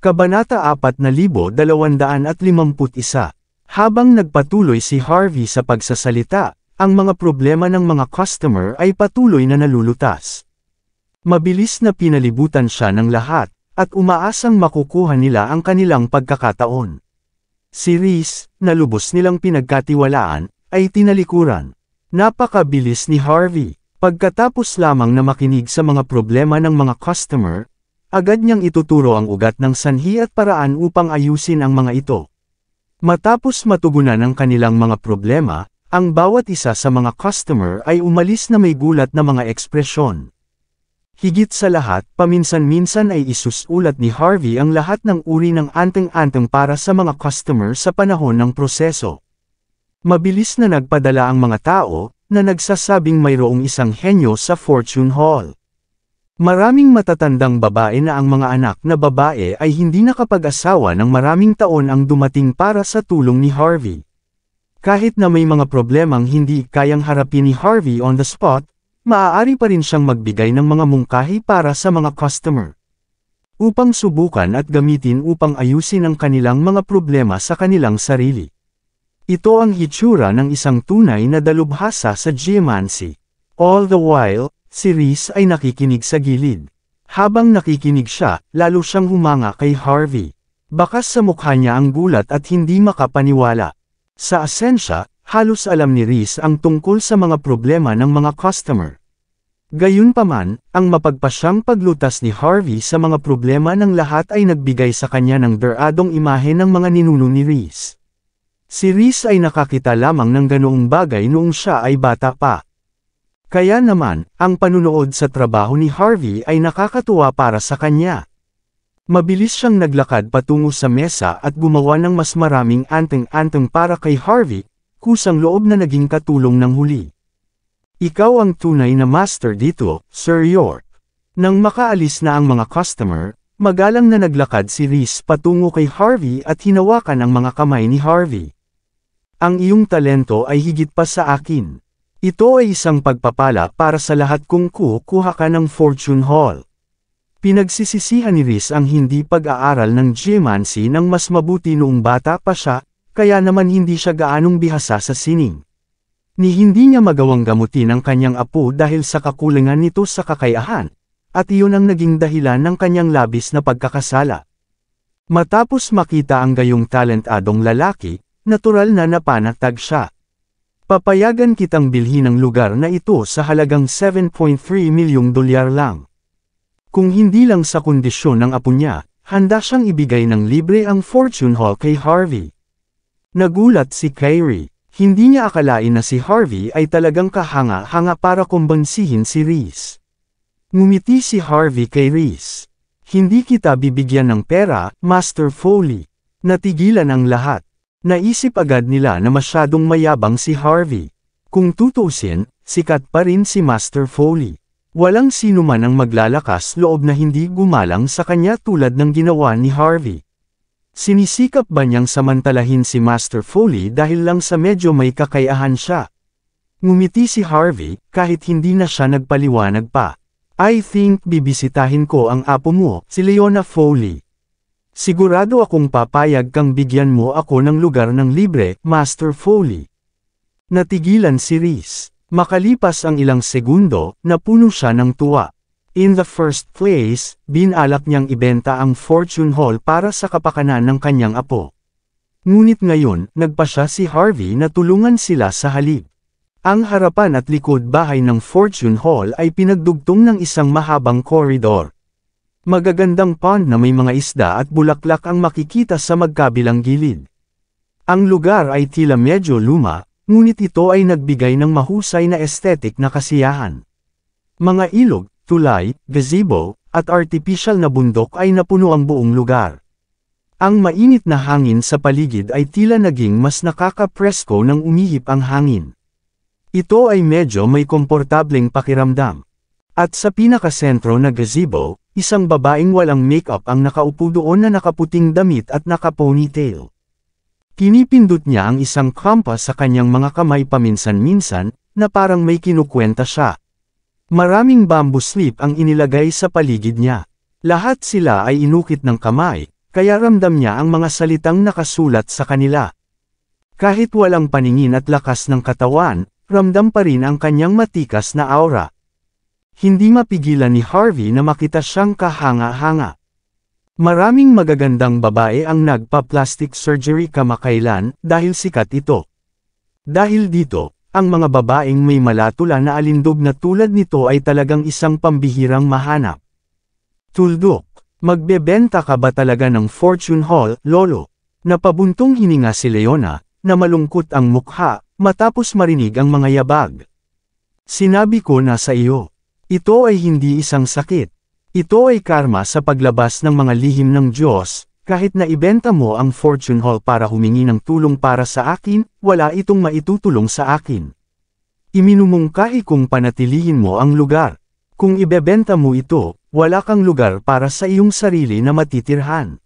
Kabanata 4251. Habang nagpatuloy si Harvey sa pagsasalita, ang mga problema ng mga customer ay patuloy na nalulutas. Mabilis na pinalibutan siya ng lahat, at umaasang makukuha nila ang kanilang pagkakataon. Si Reese, na lubos nilang pinagkatiwalaan, ay tinalikuran. Napakabilis ni Harvey. Pagkatapos lamang na makinig sa mga problema ng mga customer, agad niyang ituturo ang ugat ng sanhi at paraan upang ayusin ang mga ito. Matapos matugunan ang kanilang mga problema, ang bawat isa sa mga customer ay umalis na may gulat na mga ekspresyon. Higit sa lahat, paminsan-minsan ay isusulat ni Harvey ang lahat ng uri ng anteng-anteng para sa mga customer sa panahon ng proseso. Mabilis na nagpadala ang mga tao, na nagsasabing mayroong isang henyo sa Fortune Hall. Maraming matatandang babae na ang mga anak na babae ay hindi nakapag-asawa ng maraming taon ang dumating para sa tulong ni Harvey. Kahit na may mga problemang hindi kayang harapin ni Harvey on the spot, maaari pa rin siyang magbigay ng mga mungkahi para sa mga customer. Upang subukan at gamitin upang ayusin ang kanilang mga problema sa kanilang sarili. Ito ang hitsura ng isang tunay na dalubhasa sa geomancy. All the while, si Reese ay nakikinig sa gilid. Habang nakikinig siya, lalo siyang humanga kay Harvey. Bakas sa mukha niya ang gulat at hindi makapaniwala. Sa asensya, halos alam ni Reese ang tungkol sa mga problema ng mga customer. Gayunpaman, ang mapagpasyang paglutas ni Harvey sa mga problema ng lahat ay nagbigay sa kanya ng deradong imahe ng mga ninuno ni Reese. Si Reese ay nakakita lamang ng ganoong bagay noong siya ay bata pa. Kaya naman, ang panunood sa trabaho ni Harvey ay nakakatuwa para sa kanya. Mabilis siyang naglakad patungo sa mesa at gumawa ng mas maraming anteng-anteng para kay Harvey, kusang loob na naging katulong ng huli. Ikaw ang tunay na master dito, Sir York. Nang makaalis na ang mga customer, magalang na naglakad si Reese patungo kay Harvey at hinawakan ang mga kamay ni Harvey. Ang iyong talento ay higit pa sa akin. Ito ay isang pagpapala para sa lahat kung kukuha ka ng Fortune Hall. Pinagsisisihan ni Reese ang hindi pag-aaral ng geomancy nang mas mabuti noong bata pa siya, kaya naman hindi siya gaanong bihasa sa sining. Ni hindi niya magawang gamutin ang kanyang apo dahil sa kakulangan nito sa kakayahan, at iyon ang naging dahilan ng kanyang labis na pagkakasala. Matapos makita ang gayong talentadong lalaki, natural na napanatag siya. Papayagan kitang bilhin ang lugar na ito sa halagang $7.3 milyong lang. Kung hindi lang sa kondisyon ng apo niya, handa siyang ibigay ng libre ang Fortune Hall kay Harvey. Nagulat si Kyrie. Hindi niya akalain na si Harvey ay talagang kahanga-hanga para kumbansihin si Reese. Ngumiti si Harvey kay Reese. Hindi kita bibigyan ng pera, Master Foley. Natigilan ang lahat. Naisip agad nila na masyadong mayabang si Harvey. Kung tutusin, sikat pa rin si Master Foley. Walang sino man ang maglalakas loob na hindi gumalang sa kanya tulad ng ginawa ni Harvey. Sinisikap ba niyang samantalahin si Master Foley dahil lang sa medyo may kakayahan siya? Ngumiti si Harvey, kahit hindi na siya nagpaliwanag pa. I think bibisitahin ko ang apo mo, si Leona Foley. Sigurado akong papayag kang bigyan mo ako ng lugar ng libre, Master Foley. Natigilan si Reese. Makalipas ang ilang segundo, napuno siya ng tuwa. In the first place, binalak niyang ibenta ang Fortune Hall para sa kapakanan ng kanyang apo. Ngunit ngayon, nagpa siya si Harvey na tulungan sila sa halip. Ang harapan at likod bahay ng Fortune Hall ay pinagdugtong ng isang mahabang koridor. Magagandang pond na may mga isda at bulaklak ang makikita sa magkabilang gilid. Ang lugar ay tila medyo luma, ngunit ito ay nagbigay ng mahusay na aesthetic na kasiyahan. Mga ilog, tulay, gazebo, at artificial na bundok ay napuno ang buong lugar. Ang mainit na hangin sa paligid ay tila naging mas nakaka-presko nang umihip ang hangin. Ito ay medyo may komportableng pakiramdam. At sa pinakasentro na gazebo, isang babaeng walang makeup ang nakaupo doon na nakaputing damit at naka-ponytail. Pinipindot niya ang isang compass sa kanyang mga kamay paminsan-minsan, na parang may kinukwenta siya. Maraming bamboo slip ang inilagay sa paligid niya. Lahat sila ay inukit ng kamay, kaya ramdam niya ang mga salitang nakasulat sa kanila. Kahit walang paningin at lakas ng katawan, ramdam pa rin ang kanyang matikas na aura. Hindi mapigilan ni Harvey na makita siyang kahanga-hanga. Maraming magagandang babae ang nagpa-plastic surgery kamakailan dahil sikat ito. Dahil dito, ang mga babaeng may malatula na alindog na tulad nito ay talagang isang pambihirang mahanap. Tuldok, magbebenta ka ba talaga ng fortune haul, lolo? Napabuntong hininga si Leona, na malungkot ang mukha, matapos marinig ang mga yabag. Sinabi ko na sa iyo. Ito ay hindi isang sakit. Ito ay karma sa paglabas ng mga lihim ng Diyos. Kahit na ibenta mo ang fortune haul para humingi ng tulong para sa akin, wala itong maitutulong sa akin. Iminumungkahi kung panatilihin mo ang lugar. Kung ibebenta mo ito, wala kang lugar para sa iyong sarili na matitirhan.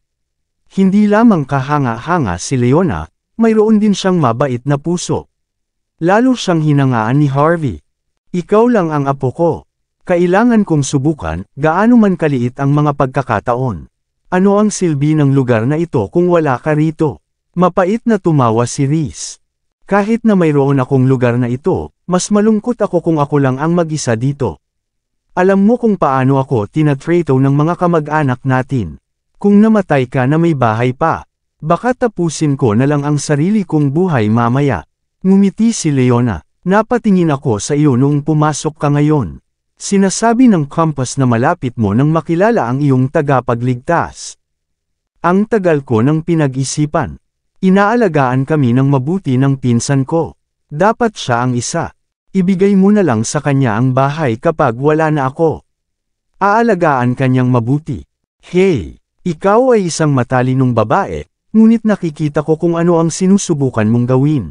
Hindi lamang kahanga-hanga si Leona, mayroon din siyang mabait na puso. Lalo siyang hinangaan ni Harvey. Ikaw lang ang apo ko. Kailangan kong subukan, gaano man kaliit ang mga pagkakataon. Ano ang silbi ng lugar na ito kung wala ka rito? Mapait na tumawa si Reese. Kahit na mayroon akong lugar na ito, mas malungkot ako kung ako lang ang mag-isa dito. Alam mo kung paano ako tinatrato ng mga kamag-anak natin. Kung namatay ka na may bahay pa, baka tapusin ko na lang ang sarili kong buhay mamaya. Ngumiti si Leona. Napatingin ako sa iyo noong pumasok ka ngayon. Sinasabi ng compass na malapit mo nang makilala ang iyong tagapagligtas. Ang tagal ko ng pinag-isipan. Inaalagaan kami ng mabuti ng pinsan ko. Dapat siya ang isa. Ibigay mo na lang sa kanya ang bahay kapag wala na ako. Aalagaan kanyang mabuti. Hey, ikaw ay isang matalinong babae, ngunit nakikita ko kung ano ang sinusubukan mong gawin.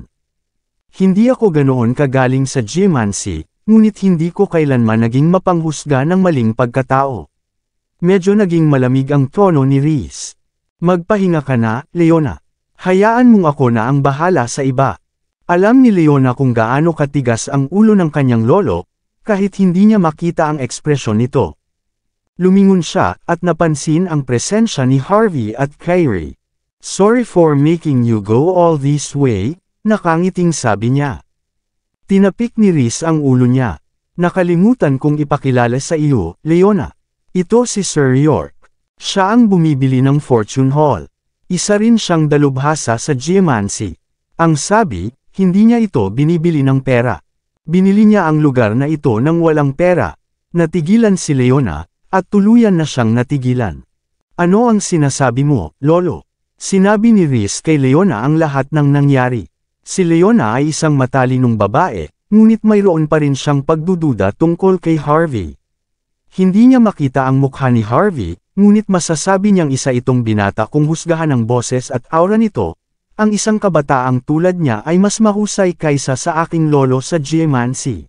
Hindi ako ganoon kagaling sa geomancy. Ngunit hindi ko kailanman naging mapanghusga ng maling pagkatao. Medyo naging malamig ang tono ni Reese. Magpahinga ka na, Leona. Hayaan mong ako na ang bahala sa iba. Alam ni Leona kung gaano katigas ang ulo ng kanyang lolo, kahit hindi niya makita ang ekspresyon nito. Lumingon siya at napansin ang presensya ni Harvey at Kyrie. Sorry for making you go all this way, nakangiting sabi niya. Tinapik ni Reese ang ulo niya. Nakalimutan kong ipakilala sa iyo, Leona. Ito si Sir York. Siya ang bumibili ng fortune haul. Isa rin siyang dalubhasa sa geomancy. Ang sabi, hindi niya ito binibili ng pera. Binili niya ang lugar na ito nang walang pera. Natigilan si Leona, at tuluyan na siyang natigilan. Ano ang sinasabi mo, Lolo? Sinabi ni Reese kay Leona ang lahat ng nangyari. Si Leona ay isang matalinong babae, ngunit mayroon pa rin siyang pagdududa tungkol kay Harvey. Hindi niya makita ang mukha ni Harvey, ngunit masasabi niyang isa itong binata kung husgahan ang boses at aura nito. Ang isang kabataang tulad niya ay mas mahusay kaysa sa aking lolo sa geomancy.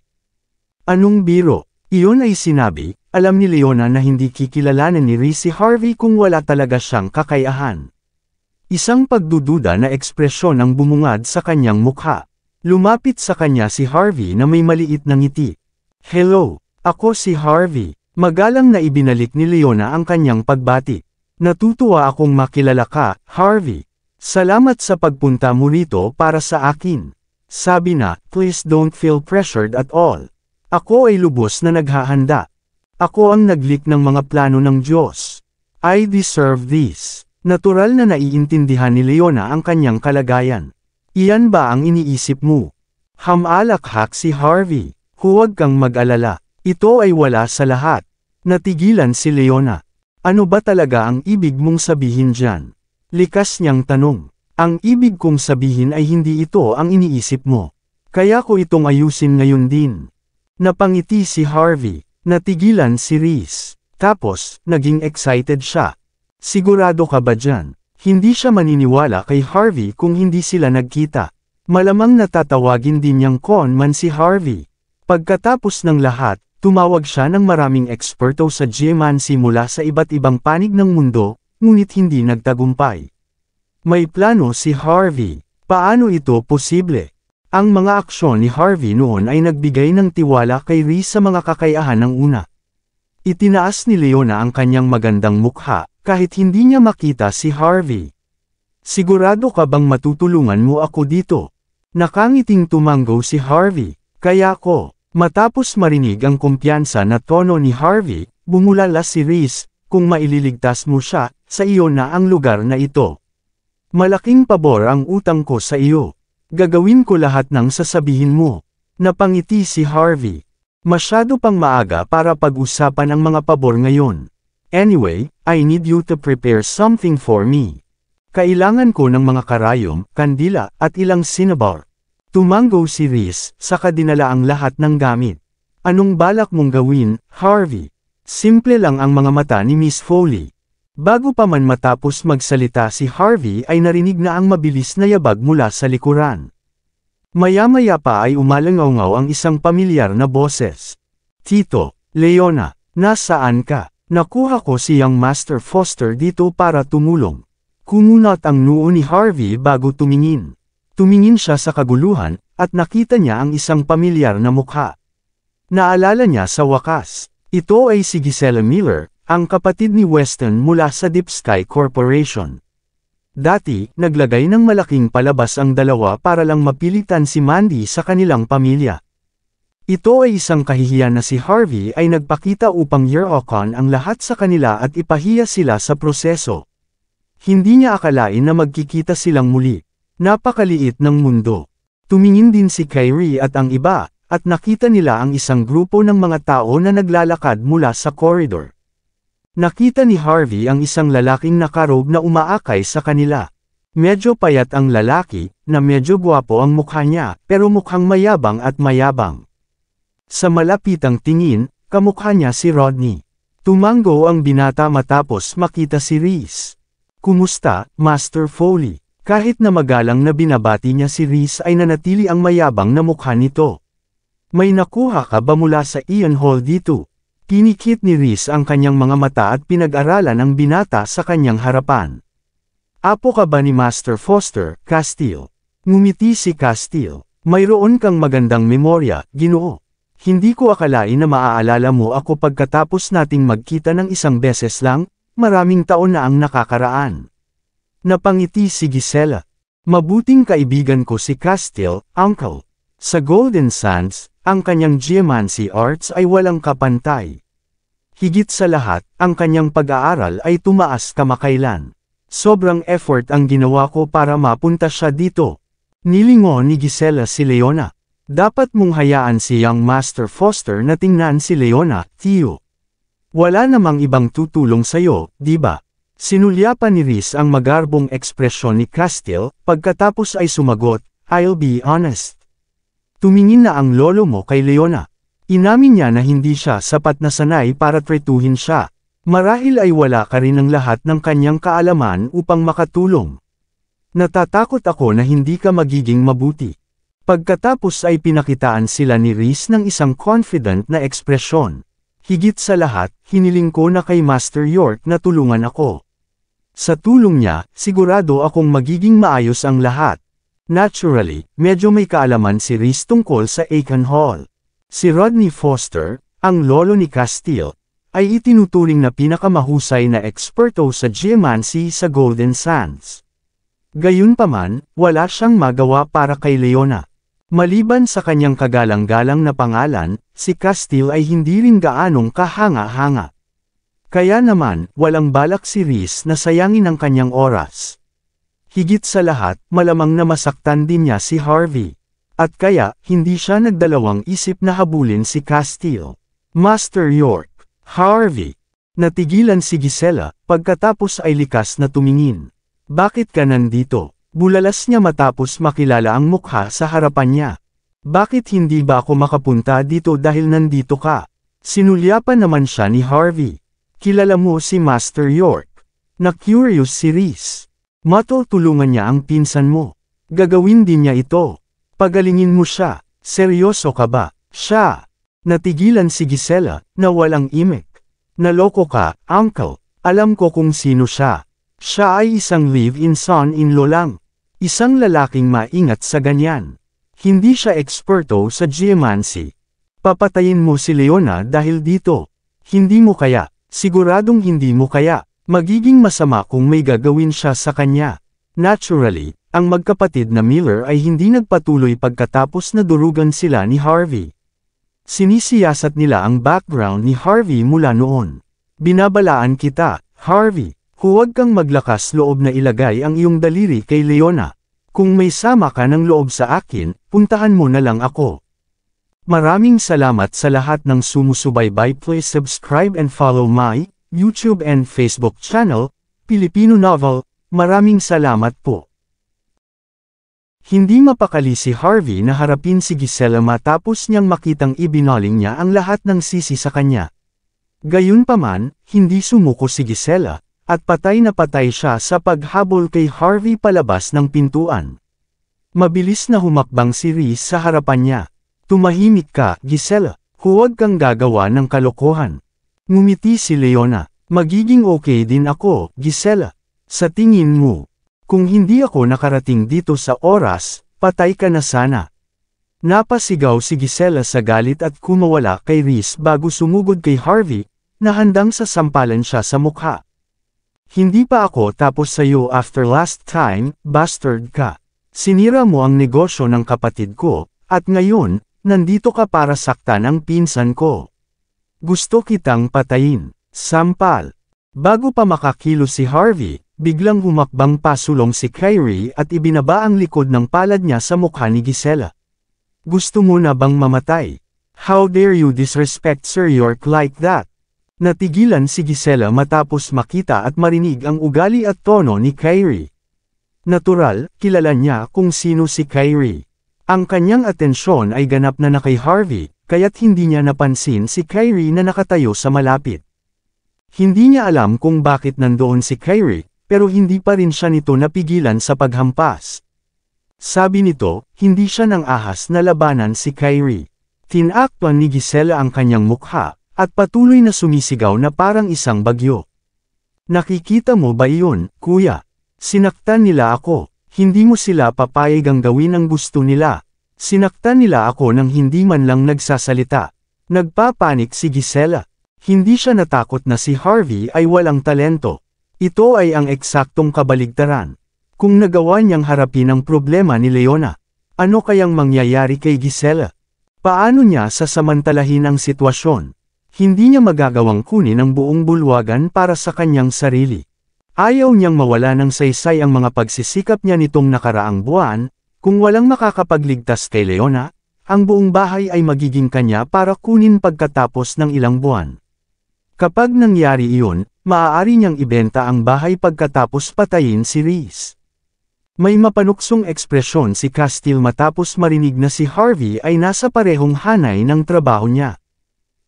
Anong biro? Iyon ay sinabi, alam ni Leona na hindi kikilalanin ni Reese si Harvey kung wala talaga siyang kakayahan. Isang pagdududa na ekspresyon ang bumungad sa kanyang mukha. Lumapit sa kanya si Harvey na may maliit na ngiti. Hello, ako si Harvey. Magalang na ibinalik ni Leona ang kanyang pagbati. Natutuwa akong makilala ka, Harvey. Salamat sa pagpunta mo rito para sa akin. Sabi na, please don't feel pressured at all. Ako ay lubos na naghahanda. Ako ang naglik ng mga plano ng Diyos. I deserve this. Natural na naiintindihan ni Leona ang kanyang kalagayan. Iyan ba ang iniisip mo? Hamalakhak si Harvey. Huwag kang mag-alala. Ito ay wala sa lahat. Natigilan si Leona. Ano ba talaga ang ibig mong sabihin dyan? Likas niyang tanong. Ang ibig kong sabihin ay hindi ito ang iniisip mo. Kaya ko itong ayusin ngayon din. Napangiti si Harvey. Natigilan si Reese. Tapos, naging excited siya. Sigurado ka ba dyan? Hindi siya maniniwala kay Harvey kung hindi sila nagkita. Malamang natatawagin din niyang conman si Harvey. Pagkatapos ng lahat, tumawag siya ng maraming eksperto sa geomancy mula sa iba't ibang panig ng mundo, ngunit hindi nagtagumpay. May plano si Harvey. Paano ito posible? Ang mga aksyon ni Harvey noon ay nagbigay ng tiwala kay Reese sa mga kakayahan ng una. Itinaas ni Leona ang kanyang magandang mukha, kahit hindi niya makita si Harvey. Sigurado ka bang matutulungan mo ako dito? Nakangiting tumanggo si Harvey, kaya ko. Matapos marinig ang kumpiyansa na tono ni Harvey, bumulala si Reese, kung maililigtas mo siya, sa iyo na ang lugar na ito. Malaking pabor ang utang ko sa iyo. Gagawin ko lahat ng sasabihin mo. Napangiti si Harvey. Masyado pang maaga para pag-usapan ang mga pabor ngayon. Anyway, I need you to prepare something for me. Kailangan ko ng mga karayom, kandila, at ilang cinnabar. Tumanggo si Reese, saka dinala ang lahat ng gamit. Anong balak mong gawin, Harvey? Simple lang ang mga mata ni Miss Foley. Bago pa man matapos magsalita si Harvey ay narinig na ang mabilis na yabag mula sa likuran. Maya-maya pa ay umalangaw ang isang pamilyar na boses. Tito, Leona, nasaan ka? Nakuha ko si Young Master Foster dito para tumulong. Kumunat ang noo ni Harvey bago tumingin. Tumingin siya sa kaguluhan, at nakita niya ang isang pamilyar na mukha. Naalala niya sa wakas. Ito ay si Gisela Miller, ang kapatid ni Weston mula sa Deep Sky Corporation. Dati, naglagay ng malaking palabas ang dalawa para lang mapilitan si Mandy sa kanilang pamilya. Ito ay isang kahihiyan na si Harvey ay nagpakita upang year-okan ang lahat sa kanila at ipahiya sila sa proseso. Hindi niya akalain na magkikita silang muli. Napakaliit ng mundo. Tumingin din si Kyrie at ang iba, at nakita nila ang isang grupo ng mga tao na naglalakad mula sa koridor. Nakita ni Harvey ang isang lalaking nakarobe na umaakay sa kanila. Medyo payat ang lalaki, na medyo gwapo ang mukha niya, pero mukhang mayabang at mayabang. Sa malapitang tingin, kamukha niya si Rodney. Tumanggo ang binata matapos makita si Reese. Kumusta, Master Foley? Kahit na magalang na binabati niya si Reese ay nanatili ang mayabang na mukha nito. May nakuha ka ba mula sa Ian Hall dito? Pinikit ni Reese ang kanyang mga mata at pinag-aralan ang binata sa kanyang harapan. Apo ka ba ni Master Foster, Castile? Ngumiti si Castile. Mayroon kang magandang memorya, Ginoo. Hindi ko akalain na maaalala mo ako pagkatapos nating magkita ng isang beses lang, maraming taon na ang nakakaraan. Napangiti si Gisela. Mabuting kaibigan ko si Castile, Uncle. Sa Golden Sands, ang kanyang geomancy arts ay walang kapantay. Higit sa lahat, ang kanyang pag-aaral ay tumaas kamakailan. Sobrang effort ang ginawa ko para mapunta siya dito. Nilingon ni Gisela si Leona. Dapat mong hayaan si Young Master Foster na tingnan si Leona, Tio. Wala namang ibang tutulong sa'yo, di ba? Sinulyapan ni Reese ang magarbong ekspresyon ni Castile, pagkatapos ay sumagot, I'll be honest. Tumingin na ang lolo mo kay Leona. Inamin niya na hindi siya sapat na sanay para tretuhin siya. Marahil ay wala ka rin ng lahat ng kanyang kaalaman upang makatulong. Natatakot ako na hindi ka magiging mabuti. Pagkatapos ay pinakitaan sila ni Reese ng isang confident na ekspresyon. Higit sa lahat, hiniling ko na kay Master York na tulungan ako. Sa tulong niya, sigurado akong magiging maayos ang lahat. Naturally, medyo may kaalaman si Reese tungkol sa Aiken Hall. Si Rodney Foster, ang lolo ni Castile, ay itinuturing na pinakamahusay na eksperto sa geomancy sa Golden Sands. Gayunpaman, wala siyang magawa para kay Leona. Maliban sa kanyang kagalang-galang na pangalan, si Castile ay hindi rin gaanong kahanga-hanga. Kaya naman, walang balak si Reese na sayangin ang kanyang oras. Higit sa lahat, malamang na masaktan din niya si Harvey. At kaya, hindi siya nagdalawang isip na habulin si Castile. Master York, Harvey. Natigilan si Gisela, pagkatapos ay likas na tumingin. Bakit ka nandito? Bulalas niya matapos makilala ang mukha sa harapan niya. Bakit hindi ba ako makapunta dito dahil nandito ka? Sinulyapan naman siya ni Harvey. Kilala mo si Master York. Na-curious si Reese. Matutulungan niya ang pinsan mo. Gagawin din niya ito. Pagalingin mo siya. Seryoso ka ba? Siya. Natigilan si Gisela, na walang imik. Naloko ka, Uncle. Alam ko kung sino siya. Siya ay isang live-in son-in-law lang. Isang lalaking maingat sa ganyan. Hindi siya eksperto sa geomancy. Papatayin mo si Leona dahil dito. Hindi mo kaya. Siguradong hindi mo kaya. Magiging masama kung may gagawin siya sa kanya. Naturally, ang magkapatid na Miller ay hindi nagpatuloy pagkatapos na durugan sila ni Harvey. Sinisiyasat nila ang background ni Harvey mula noon. Binabalaan kita, Harvey, huwag kang maglakas loob na ilagay ang iyong daliri kay Leona. Kung may sama ka ng loob sa akin, puntahan mo na lang ako. Maraming salamat sa lahat ng sumusubaybay. Please subscribe and follow my YouTube and Facebook channel, Filipino Novel. Maraming salamat po. Hindi mapakali si Harvey na harapin si Gisela matapos niyang makitang ibinaling niya ang lahat ng sisi sa kanya. Gayunpaman, hindi sumuko si Gisela, at patay na patay siya sa paghabol kay Harvey palabas ng pintuan. Mabilis na humakbang si Reese sa harapan niya. Tumahimik ka, Gisela, huwag kang gagawa ng kalokohan. Ngumiti si Leona. Magiging okay din ako, Gisela. Sa tingin mo, kung hindi ako nakarating dito sa oras, patay ka na sana. Napasigaw si Gisela sa galit at kumawala kay Reese bago sumugod kay Harvey, na handang sasampalan siya sa mukha. Hindi pa ako tapos sa'yo after last time, bastard ka. Sinira mo ang negosyo ng kapatid ko, at ngayon, nandito ka para saktan ang pinsan ko. Gusto kitang patayin. Sampal. Bago pa makakilos si Harvey, biglang humakbang pasulong si Kyrie at ibinaba ang likod ng palad niya sa mukha ni Gisela. Gusto mo na bang mamatay? How dare you disrespect Sir York like that? Natigilan si Gisela matapos makita at marinig ang ugali at tono ni Kyrie. Natural, kilala niya kung sino si Kyrie. Ang kanyang atensyon ay ganap na kay Harvey, kaya't hindi niya napansin si Kyrie na nakatayo sa malapit. Hindi niya alam kung bakit nandoon si Kyrie, pero hindi pa rin siya nito napigilan sa paghampas. Sabi nito, hindi siya nang ahas na labanan si Kyrie. Tinakpan ni Gisela ang kanyang mukha, at patuloy na sumisigaw na parang isang bagyo. Nakikita mo ba iyon, kuya? Sinaktan nila ako. Hindi mo sila papayagang gawin ang gusto nila. Sinaktan nila ako nang hindi man lang nagsasalita. Nagpapanik si Gisela. Hindi siya natakot na si Harvey ay walang talento. Ito ay ang eksaktong kabaligtaran. Kung nagawa niyang harapin ang problema ni Leona, ano kayang mangyayari kay Gisela? Paano niya sasamantalahin ang sitwasyon? Hindi niya magagawang kunin ang buong bulwagan para sa kanyang sarili. Ayaw niyang mawala ng saysay ang mga pagsisikap niya nitong nakaraang buwan. Kung walang makakapagligtas kay Leona, ang buong bahay ay magiging kanya para kunin pagkatapos ng ilang buwan. Kapag nangyari iyon, maaari niyang ibenta ang bahay pagkatapos patayin si Reese. May mapanuksong ekspresyon si Castile matapos marinig na si Harvey ay nasa parehong hanay ng trabaho niya.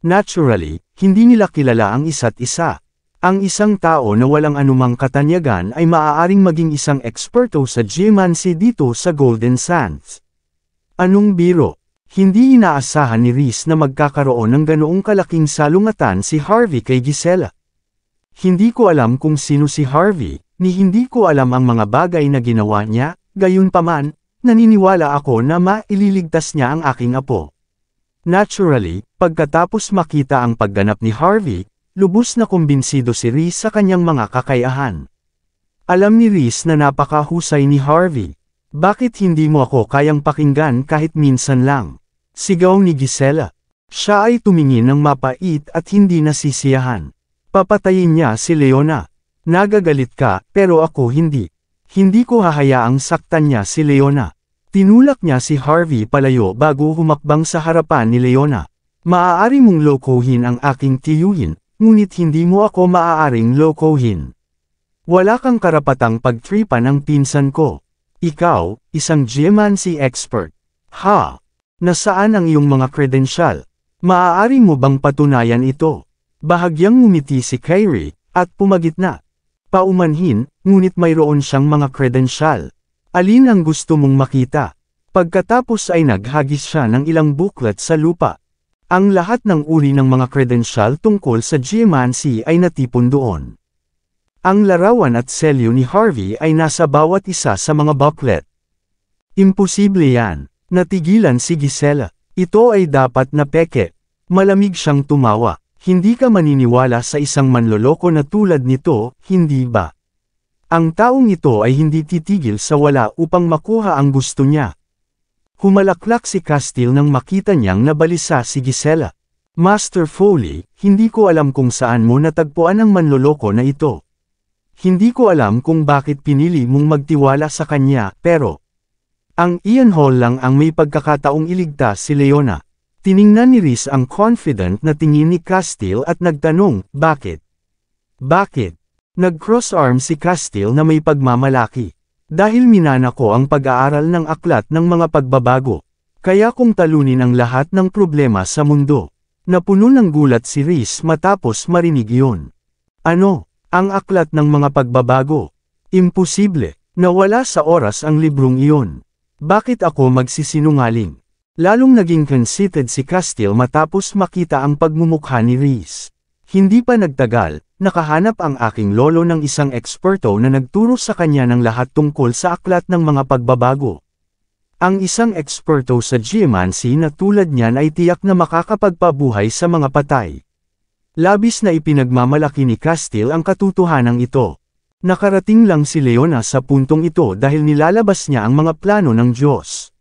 Naturally, hindi nila kilala ang isa't isa. Ang isang tao na walang anumang katanyagan ay maaaring maging isang eksperto sa geomancy dito sa Golden Sands. Anong biro? Hindi inaasahan ni Reese na magkakaroon ng ganoong kalaking salungatan si Harvey kay Gisela. Hindi ko alam kung sino si Harvey, ni hindi ko alam ang mga bagay na ginawa niya, gayunpaman, naniniwala ako na maililigtas niya ang aking apo. Naturally, pagkatapos makita ang pagganap ni Harvey, lubos na kumbinsido si Reese sa kanyang mga kakayahan. Alam ni Reese na napakahusay ni Harvey. Bakit hindi mo ako kayang pakinggan kahit minsan lang? Sigaw ni Gisela. Siya ay tumingin ng mapait at hindi nasisiyahan. Papatayin niya si Leona. Nagagalit ka, pero ako hindi. Hindi ko hahayaang saktan niya si Leona. Tinulak niya si Harvey palayo bago humakbang sa harapan ni Leona. Maaari mong lokohin ang aking tiyuhin, ngunit hindi mo ako maaaring lokohin. Wala kang karapatang pagtripan ang pinsan ko. Ikaw, isang geomancy expert. Ha? Nasaan ang iyong mga kredensyal? Maaari mo bang patunayan ito? Bahagyang ngumiti si Kyrie, at pumagitna. Paumanhin, ngunit mayroon siyang mga kredensyal. Alin ang gusto mong makita? Pagkatapos ay naghagis siya ng ilang booklet sa lupa. Ang lahat ng uri ng mga kredensyal tungkol sa geomancy ay natipon doon. Ang larawan at selyo ni Harvey ay nasa bawat isa sa mga booklet. Imposible yan. Natigilan si Gisela. Ito ay dapat na peke. Malamig siyang tumawa. Hindi ka maniniwala sa isang manloloko na tulad nito, hindi ba? Ang taong ito ay hindi titigil sa wala upang makuha ang gusto niya. Humalaklak si Castile nang makita niyang nabalisa si Gisela. Master Foley, hindi ko alam kung saan mo natagpuan ang manloloko na ito. Hindi ko alam kung bakit pinili mong magtiwala sa kanya, pero ang Ian Hall lang ang may pagkakataong iligtas si Leona. Tiningnan ni Rhys ang confident na tingin ni Castile at nagtanong, bakit? Bakit? Nag-cross arm si Castile na may pagmamalaki. Dahil minana ko ang pag-aaral ng aklat ng mga pagbabago. Kaya kung talunin ang lahat ng problema sa mundo. Napuno ng gulat si Rhys matapos marinig iyon. Ano? Ang aklat ng mga pagbabago? Imposible. Nawala sa oras ang librong iyon. Bakit ako magsisinungaling? Lalong naging conceited si Castile matapos makita ang pagmumukha ni Rhys. Hindi pa nagtagal, nakahanap ang aking lolo ng isang eksperto na nagturo sa kanya ng lahat tungkol sa aklat ng mga pagbabago. Ang isang eksperto sa geomancy na tulad niyan ay tiyak na makakapagpabuhay sa mga patay. Labis na ipinagmamalaki ni Castile ang katotohanan ito. Nakarating lang si Leona sa puntong ito dahil nilalabas niya ang mga plano ng Diyos.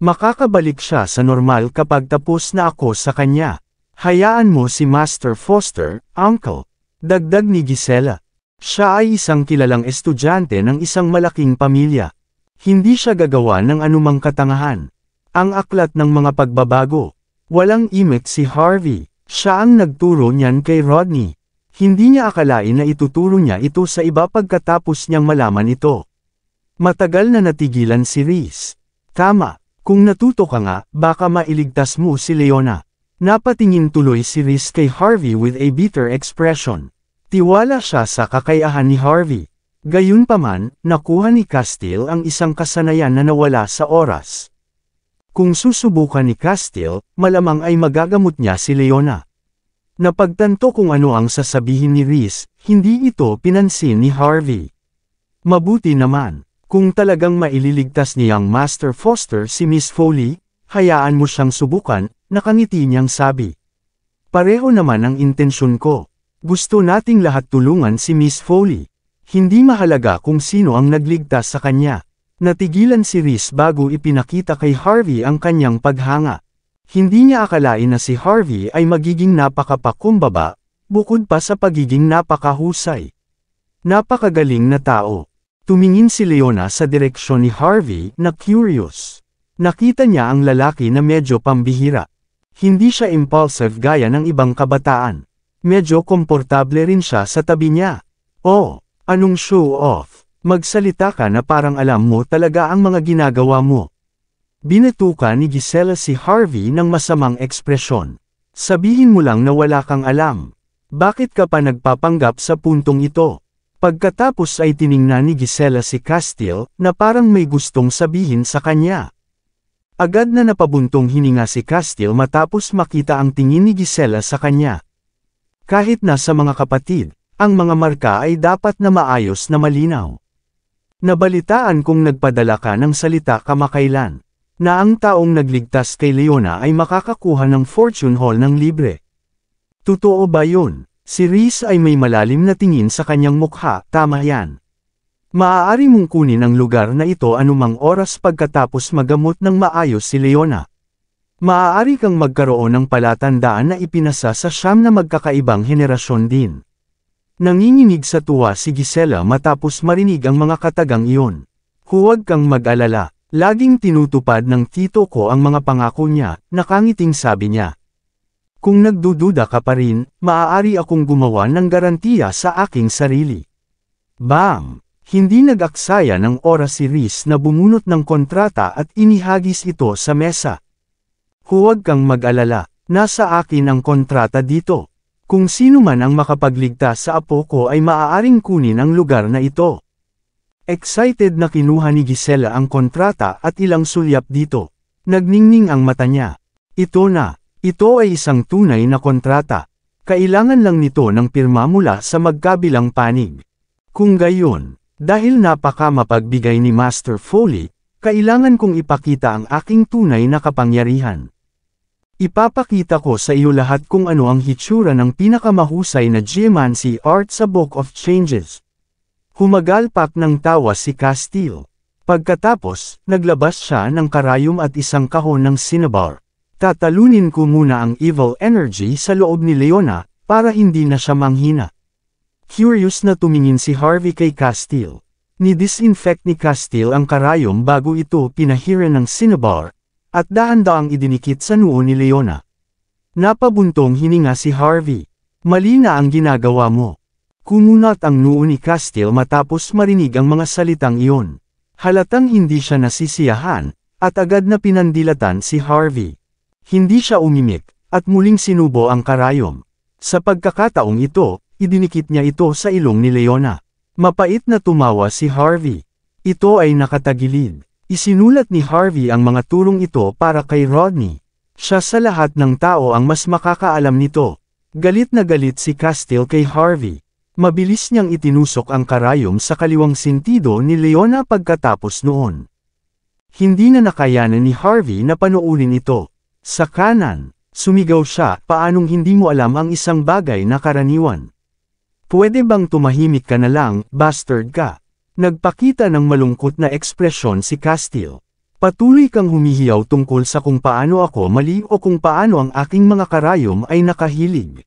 Makakabalik siya sa normal kapag tapos na ako sa kanya. Hayaan mo si Master Foster, Uncle. Dagdag ni Gisela. Siya ay isang kilalang estudyante ng isang malaking pamilya. Hindi siya gagawa ng anumang katangahan. Ang aklat ng mga pagbabago. Walang imik si Harvey. Siya ang nagturo niyan kay Rodney. Hindi niya akalain na ituturo niya ito sa iba pagkatapos niyang malaman ito. Matagal na natigilan si Rhys. Tama. Kung natuto ka nga, baka mailigtas mo si Leona. Napatingin tuloy si Rhys kay Harvey with a bitter expression. Tiwala siya sa kakayahan ni Harvey. Gayunpaman, nakuha ni Castile ang isang kasanayan na nawala sa oras. Kung susubukan ni Castile, malamang ay magagamot niya si Leona. Napagtanto kung ano ang sasabihin ni Rhys, hindi ito pinansin ni Harvey. Mabuti naman. Kung talagang maililigtas niyang Master Foster si Miss Foley, hayaan mo siyang subukan, nakangiti niyang sabi. Pareho naman ang intensyon ko. Gusto nating lahat tulungan si Miss Foley. Hindi mahalaga kung sino ang nagligtas sa kanya. Natigilan si Rhys bago ipinakita kay Harvey ang kanyang paghanga. Hindi niya akalain na si Harvey ay magiging napakapakumbaba, bukod pa sa pagiging napakahusay. Napakagaling na tao. Tumingin si Leona sa direksyon ni Harvey na curious. Nakita niya ang lalaki na medyo pambihira. Hindi siya impulsive gaya ng ibang kabataan. Medyo komportable rin siya sa tabi niya. Oh, anong show off? Magsalita ka na parang alam mo talaga ang mga ginagawa mo. Binatuka ni Gisela si Harvey ng masamang ekspresyon. Sabihin mo lang na wala kang alam. Bakit ka pa nagpapanggap sa puntong ito? Pagkatapos ay tiningnan ni Gisela si Castile na parang may gustong sabihin sa kanya. Agad na napabuntong hininga si Castile matapos makita ang tingin ni Gisela sa kanya. Kahit na sa mga kapatid, ang mga marka ay dapat na maayos na malinaw. Nabalitaan kung nagpadala ka ng salita kamakailan, na ang taong nagligtas kay Leona ay makakakuha ng fortune haul ng libre. Totoo ba yun? Si Rhys ay may malalim na tingin sa kanyang mukha, tama yan. Maaari mong kunin ang lugar na ito anumang oras pagkatapos magamot ng maayos si Leona. Maaari kang magkaroon ng palatandaan na ipinasa sa siyam na magkakaibang henerasyon din. Nanginginig sa tuwa si Gisela matapos marinig ang mga katagang iyon. Huwag kang mag-alala, laging tinutupad ng tito ko ang mga pangako niya, nakangiting sabi niya. Kung nagdududa ka pa rin, maaari akong gumawa ng garantiya sa aking sarili. Bam! Hindi nag-aksaya ng oras si Rhys na bumunot ng kontrata at inihagis ito sa mesa. Huwag kang mag-alala, nasa akin ang kontrata dito. Kung sino man ang makapagligtas sa apo ko ay maaaring kunin ang lugar na ito. Excited na kinuha ni Gisela ang kontrata at ilang sulyap dito. Nagningning ang mata niya. Ito na. Ito ay isang tunay na kontrata. Kailangan lang nito ng pirma mula sa magkabilang panig. Kung gayon, dahil napaka mapagbigay ni Master Foley, kailangan kong ipakita ang aking tunay na kapangyarihan. Ipapakita ko sa iyo lahat kung ano ang hitsura ng pinakamahusay na geomancy art sa Book of Changes. Humagalpak ng tawa si Castile. Pagkatapos, naglabas siya ng karayom at isang kahon ng cinnabar. Tatalunin ko muna ang evil energy sa loob ni Leona, para hindi na siya manghina. Curious na tumingin si Harvey kay Castile. Ni-disinfect ni Castile ang karayom bago ito pinahiran ng cinnabar, at dahan-daang idinikit sa noo ni Leona. Napabuntong hininga si Harvey. Mali na ang ginagawa mo. Kumunat ang noo ni Castile matapos marinig ang mga salitang iyon. Halatang hindi siya nasisiyahan, at agad na pinandilatan si Harvey. Hindi siya umimik, at muling sinubo ang karayom. Sa pagkakataong ito, idinikit niya ito sa ilong ni Leona. Mapait na tumawa si Harvey. Ito ay nakatagilid. Isinulat ni Harvey ang mga turong ito para kay Rodney. Siya sa lahat ng tao ang mas makakaalam nito. Galit na galit si Castile kay Harvey. Mabilis niyang itinusok ang karayom sa kaliwang sentido ni Leona pagkatapos noon. Hindi na nakayanan ni Harvey na panoorin ito. Sa kanan, sumigaw siya, paanong hindi mo alam ang isang bagay na karaniwan? Pwede bang tumahimik ka na lang, bastard ka? Nagpakita ng malungkot na ekspresyon si Castile. Patuloy kang humihiyaw tungkol sa kung paano ako mali o kung paano ang aking mga karayom ay nakahilig.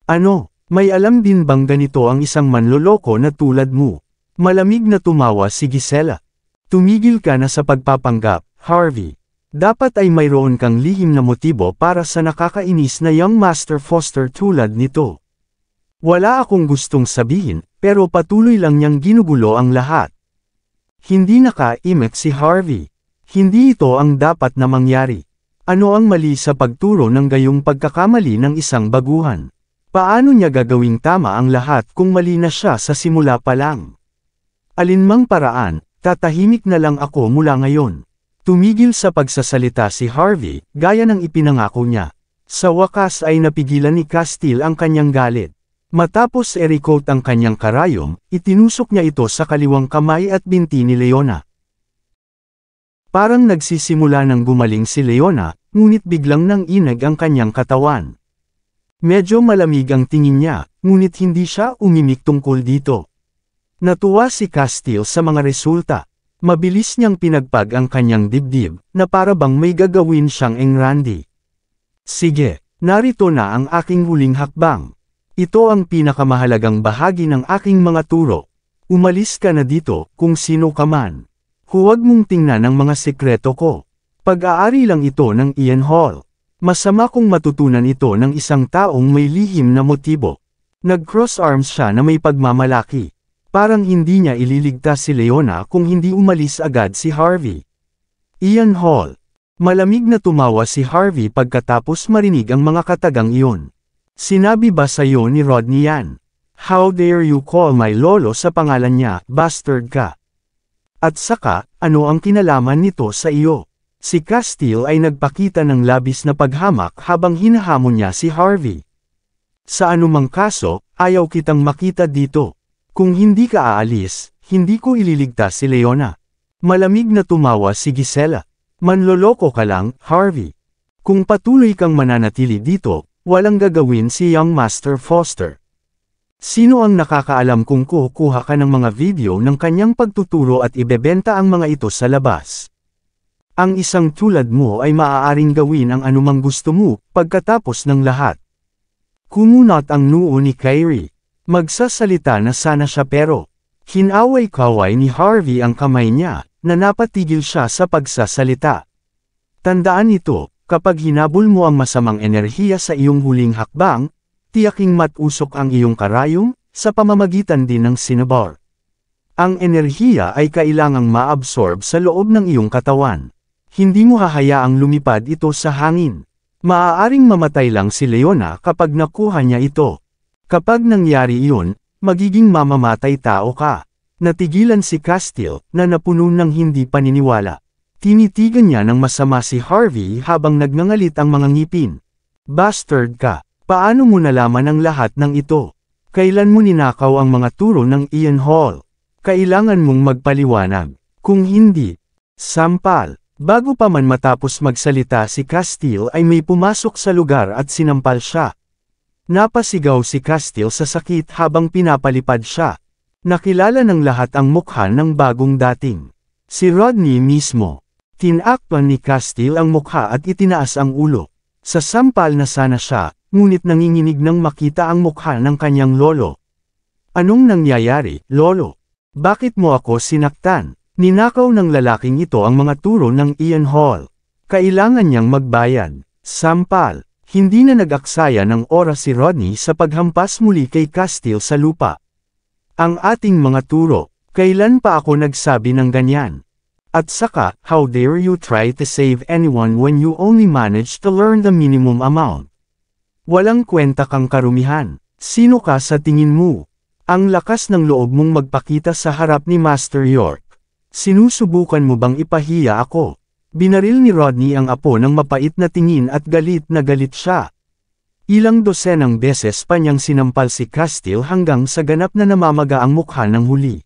Ano, may alam din bang ganito ang isang manloloko na tulad mo? Malamig na tumawa si Gisela. Tumigil ka na sa pagpapanggap, Harvey. Dapat ay mayroon kang lihim na motibo para sa nakakainis na young Master Foster tulad nito. Wala akong gustong sabihin, pero patuloy lang niyang ginugulo ang lahat. Hindi nakaimik si Harvey. Hindi ito ang dapat na mangyari. Ano ang mali sa pagturo ng gayong pagkakamali ng isang baguhan? Paano niya gagawing tama ang lahat kung mali na siya sa simula pa lang? Alinmang paraan, tatahimik na lang ako mula ngayon. Tumigil sa pagsasalita si Harvey, gaya ng ipinangako niya. Sa wakas ay napigilan ni Castile ang kanyang galit. Matapos i-recoat ang kanyang karayom, itinusok niya ito sa kaliwang kamay at binti ni Leona. Parang nagsisimula ng gumaling si Leona, ngunit biglang nanginag ang kanyang katawan. Medyo malamig ang tingin niya, ngunit hindi siya umimik tungkol dito. Natuwa si Castile sa mga resulta. Mabilis niyang pinagpag ang kanyang dibdib, na para bang may gagawin siyang engrandi. Sige, narito na ang aking huling hakbang. Ito ang pinakamahalagang bahagi ng aking mga turo. Umalis ka na dito, kung sino ka man. Huwag mong tingnan ang mga sekreto ko. Pag-aari lang ito ng Ian Hall. Masama kung matutunan ito ng isang taong may lihim na motibo. Nag-cross arms siya na may pagmamalaki. Parang hindi niya ililigtas si Leona kung hindi umalis agad si Harvey. Ian Hall. Malamig na tumawa si Harvey pagkatapos marinig ang mga katagang iyon. Sinabi ba sa'yo ni Rodney yan? How dare you call my lolo sa pangalan niya, bastard ka? At saka, ano ang kinalaman nito sa iyo? Si Castile ay nagpakita ng labis na paghamak habang hinahamon niya si Harvey. Sa anumang kaso, ayaw kitang makita dito. Kung hindi ka aalis, hindi ko ililigtas si Leona. Malamig na tumawa si Gisela. Manloloko ka lang, Harvey. Kung patuloy kang mananatili dito, walang gagawin si young Master Foster. Sino ang nakakaalam kung kukuha ka ng mga video ng kanyang pagtuturo at ibebenta ang mga ito sa labas? Ang isang tulad mo ay maaaring gawin ang anumang gusto mo, pagkatapos ng lahat. Kumunat ang noo ni Kyrie. Magsasalita na sana siya pero, hinaway-kaway ni Harvey ang kamay niya, na napatigil siya sa pagsasalita. Tandaan ito. Kapag hinabol mo ang masamang enerhiya sa iyong huling hakbang, tiyaking matusok ang iyong karayom, sa pamamagitan din ng cinnabar. Ang enerhiya ay kailangang maabsorb sa loob ng iyong katawan. Hindi mo hahayaang lumipad ito sa hangin. Maaaring mamatay lang si Leona kapag nakuha niya ito. Kapag nangyari iyon, magiging mamamatay tao ka. Natigilan si Castile, na napuno ng hindi paniniwala. Tinitigan niya ng masama si Harvey habang nagngangalit ang mga ngipin. Bastard ka! Paano mo nalaman ang lahat ng ito? Kailan mo ninakaw ang mga turo ng Ian Hall? Kailangan mong magpaliwanag. Kung hindi, sampal. Bago pa man matapos magsalita si Castile ay may pumasok sa lugar at sinampal siya. Napasigaw si Castile sa sakit habang pinapalipad siya. Nakilala ng lahat ang mukha ng bagong dating. Si Rodney mismo. Tinakpan ni Castile ang mukha at itinaas ang ulo. Sasampal na sana siya, ngunit nanginginig nang makita ang mukha ng kanyang lolo. Anong nangyayari, lolo? Bakit mo ako sinaktan? Ninakaw ng lalaking ito ang mga turo ng Ian Hall. Kailangan niyang magbayad. Sampal. Hindi na nag-aksaya ng oras si Rodney sa paghampas muli kay Castile sa lupa. Ang ating mga turo, kailan pa ako nagsabi ng ganyan? At saka, how dare you try to save anyone when you only manage to learn the minimum amount? Walang kwenta kang karumihan. Sino ka sa tingin mo? Ang lakas ng loob mong magpakita sa harap ni Master York. Sinusubukan mo bang ipahiya ako? Binaril ni Rodney ang apo ng mapait na tingin at galit na galit siya. Ilang dosenang beses pa niyang sinampal si Castile hanggang sa ganap na namamaga ang mukha ng huli.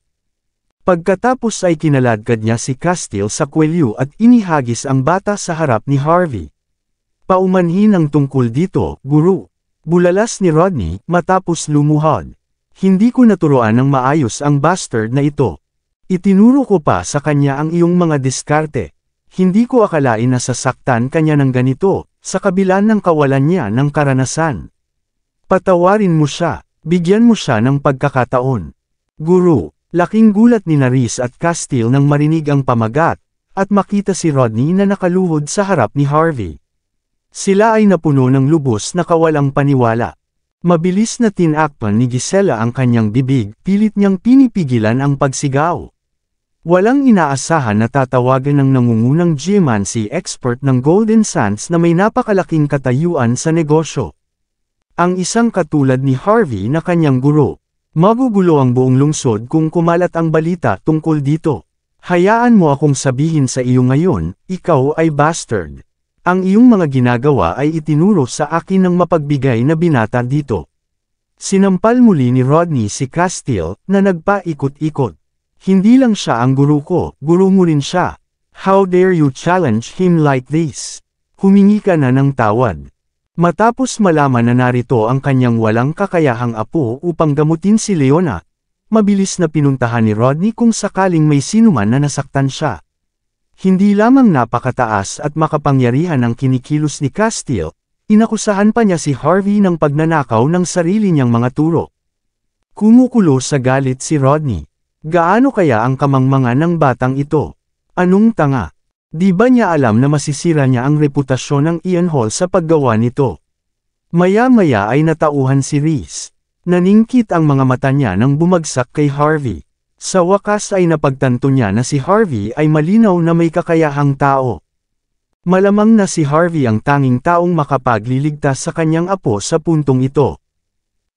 Pagkatapos ay kinaladkad niya si Castile sa kwelyo at inihagis ang bata sa harap ni Harvey. Paumanhin ang tungkol dito, guru. Bulalas ni Rodney matapos lumuhod. Hindi ko naturuan ng maayos ang bastard na ito. Itinuro ko pa sa kanya ang iyong mga diskarte. Hindi ko akalain na sasaktan kanya ng ganito, sa kabila ng kawalan niya ng karanasan. Patawarin mo siya, bigyan mo siya ng pagkakataon. Guru, laking gulat ni Naris at Castile nang marinig ang pamagat, at makita si Rodney na nakaluhod sa harap ni Harvey. Sila ay napuno ng lubos na kawalang paniwala. Mabilis na tinakpan ni Gisela ang kanyang bibig, pilit niyang pinipigilan ang pagsigaw. Walang inaasahan na tatawagan ng nangungunang geomancy expert ng Golden Sands na may napakalaking katayuan sa negosyo. Ang isang katulad ni Harvey na kanyang guro. Magugulo ang buong lungsod kung kumalat ang balita tungkol dito. Hayaan mo akong sabihin sa iyo ngayon, ikaw ay bastard. Ang iyong mga ginagawa ay itinuro sa akin ng mapagbigay na binata dito. Sinampal muli ni Rodney si Castile, na nagpaikot-ikot. Hindi lang siya ang guru ko, guru mo rin siya. How dare you challenge him like this? Humingi ka na ng tawad. Matapos malaman na narito ang kanyang walang kakayahang apo upang gamutin si Leona, mabilis na pinuntahan ni Rodney kung sakaling may sinuman na nasaktan siya. Hindi lamang napakataas at makapangyarihan ang kinikilos ni Castile, inakusahan pa niya si Harvey ng pagnanakaw ng sarili niyang mga turo. Kumukulo sa galit si Rodney. Gaano kaya ang kamangmangan ng batang ito? Anong tanga? Di ba niya alam na masisira niya ang reputasyon ng Ian Hall sa paggawa nito? Maya-maya ay natauhan si Reese. Naningkit ang mga mata niya nang bumagsak kay Harvey. Sa wakas ay napagtanto niya na si Harvey ay malinaw na may kakayahang tao. Malamang na si Harvey ang tanging taong makapagliligtas sa kanyang apo sa puntong ito.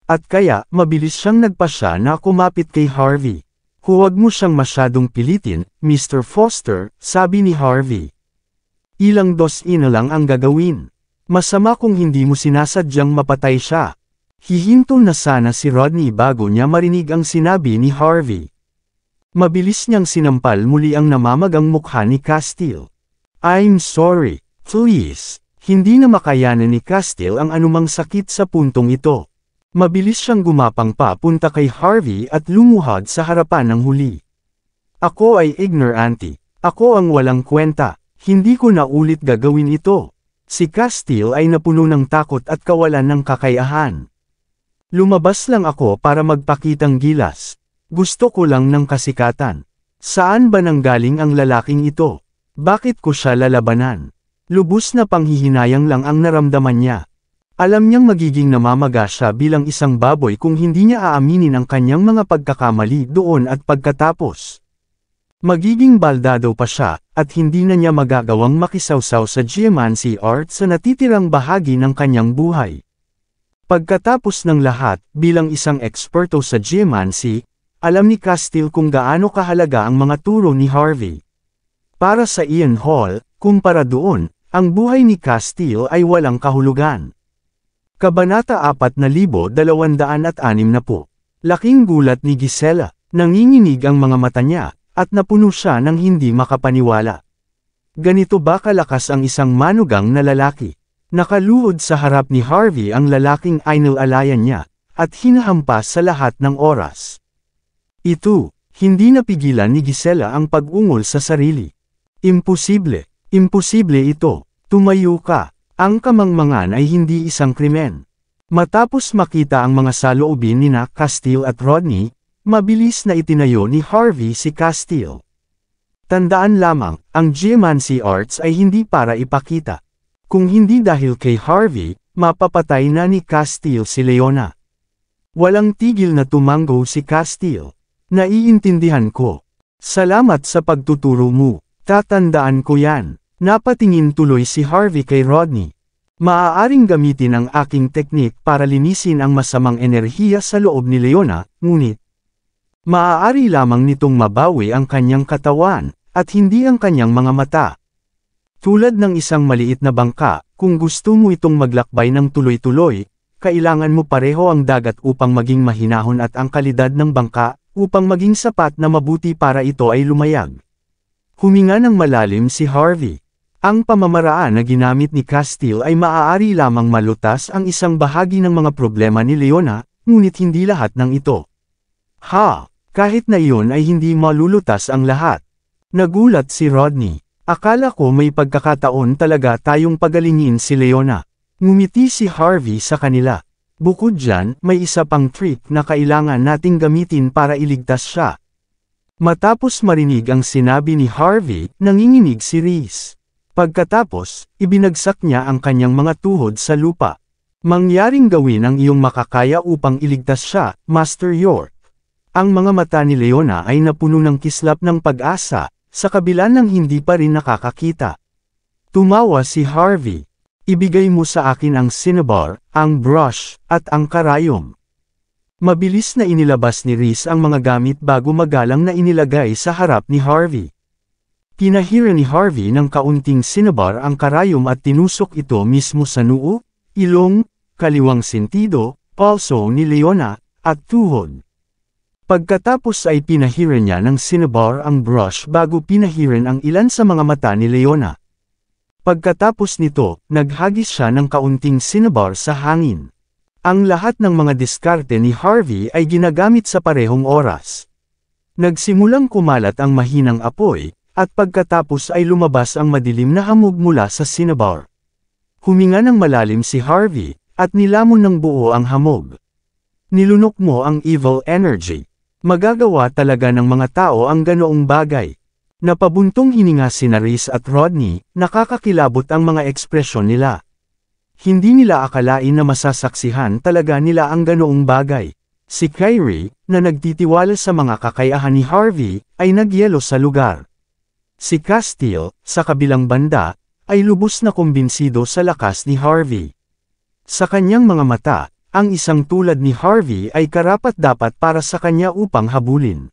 At kaya, mabilis siyang nagpasya na kumapit kay Harvey. Huwag mo siyang masyadong pilitin, Mr. Foster, sabi ni Harvey. Ilang dos-ina lang ang gagawin. Masama kung hindi mo sinasadyang mapatay siya. Hihinto na sana si Rodney bago niya marinig ang sinabi ni Harvey. Mabilis niyang sinampal muli ang namamagang mukha ni Castile. I'm sorry, please. Hindi na makayanan ni Castile ang anumang sakit sa puntong ito. Mabilis siyang gumapang papunta kay Harvey at lumuhod sa harapan ng huli. Ako ay ignorante. Ako ang walang kwenta. Hindi ko na ulit gagawin ito. Si Castile ay napuno ng takot at kawalan ng kakayahan. Lumabas lang ako para magpakitang gilas. Gusto ko lang ng kasikatan. Saan ba nanggaling ang lalaking ito? Bakit ko siya lalabanan? Lubos na panghihinayang lang ang naramdaman niya. Alam niyang magiging namamaga siya bilang isang baboy kung hindi niya aaminin ang kanyang mga pagkakamali doon at pagkatapos. Magiging baldado pa siya, at hindi na niya magagawang makisawsaw sa geomancy art sa natitirang bahagi ng kanyang buhay. Pagkatapos ng lahat, bilang isang eksperto sa geomancy, alam ni Castile kung gaano kahalaga ang mga turo ni Harvey. Para sa Ian Hall, kumpara doon, ang buhay ni Castile ay walang kahulugan. Kabanata 4260. Laking gulat ni Gisela. Nanginginig ang mga mata niya, at napuno siya ng hindi makapaniwala. Ganito ba kalakas ang isang manugang na lalaki? Nakaluhod sa harap ni Harvey ang lalaking inilalayan niya, at hinahampas sa lahat ng oras. Hindi napigilan ni Gisela ang pag-ungol sa sarili. Imposible, imposible ito, tumayo ka, ang kamangmangan ay hindi isang krimen. Matapos makita ang mga saloobin ni Castile at Rodney, mabilis na itinayo ni Harvey si Castile. Tandaan lamang, ang geomancy arts ay hindi para ipakita. Kung hindi dahil kay Harvey, mapapatay na ni Castile si Leona. Walang tigil na tumango si Castile. Naiintindihan ko. Salamat sa pagtuturo mo. Tatandaan ko yan. Napatingin tuloy si Harvey kay Rodney. Maaaring gamitin ang aking teknik para linisin ang masamang enerhiya sa loob ni Leona, ngunit maaari lamang nitong mabawi ang kanyang katawan, at hindi ang kanyang mga mata. Tulad ng isang maliit na bangka, kung gusto mo itong maglakbay ng tuloy-tuloy, kailangan mo pareho ang dagat upang maging mahinahon at ang kalidad ng bangka, upang maging sapat na mabuti para ito ay lumayag. Huminga ng malalim si Harvey. Ang pamamaraan na ginamit ni Castile ay maaari lamang malutas ang isang bahagi ng mga problema ni Leona, ngunit hindi lahat ng ito. Kahit na iyon ay hindi malulutas ang lahat. Nagulat si Rodney. Akala ko may pagkakataon talaga tayong pagalingin si Leona. Ngumiti si Harvey sa kanila. Bukod dyan, may isa pang trick na kailangan nating gamitin para iligtas siya. Matapos marinig ang sinabi ni Harvey, nanginginig si Reese. Pagkatapos, ibinagsak niya ang kanyang mga tuhod sa lupa. Mangyaring gawin ang iyong makakaya upang iligtas siya, Master York. Ang mga mata ni Leona ay napuno ng kislap ng pag-asa, sa kabila ng hindi pa rin nakakakita. Tumawa si Harvey. Ibigay mo sa akin ang cinnabar, ang brush, at ang karayom. Mabilis na inilabas ni Reese ang mga gamit bago magalang na inilagay sa harap ni Harvey. Pinahira ni Harvey ng kaunting cinnabar ang karayom at tinusok ito mismo sa noo, ilong, kaliwang sentido, palso ni Leona, at tuhod. Pagkatapos ay pinahira niya ng cinnabar ang brush bago pinahiran ang ilan sa mga mata ni Leona. Pagkatapos nito, naghagis siya ng kaunting cinnabar sa hangin. Ang lahat ng mga diskarte ni Harvey ay ginagamit sa parehong oras. Nagsimulang kumalat ang mahinang apoy, at pagkatapos ay lumabas ang madilim na hamog mula sa cinnabar. Huminga ng malalim si Harvey, at nilamon ng buo ang hamog. Nilunok mo ang evil energy. Magagawa talaga ng mga tao ang ganoong bagay. Napabuntong hininga sina Reese at Rodney, nakakakilabot ang mga ekspresyon nila. Hindi nila akalain na masasaksihan talaga nila ang ganoong bagay. Si Kyrie, na nagtitiwala sa mga kakayahan ni Harvey, ay nagyelo sa lugar. Si Castile, sa kabilang banda, ay lubos na kumbinsido sa lakas ni Harvey. Sa kanyang mga mata, ang isang tulad ni Harvey ay karapat-dapat para sa kanya upang habulin.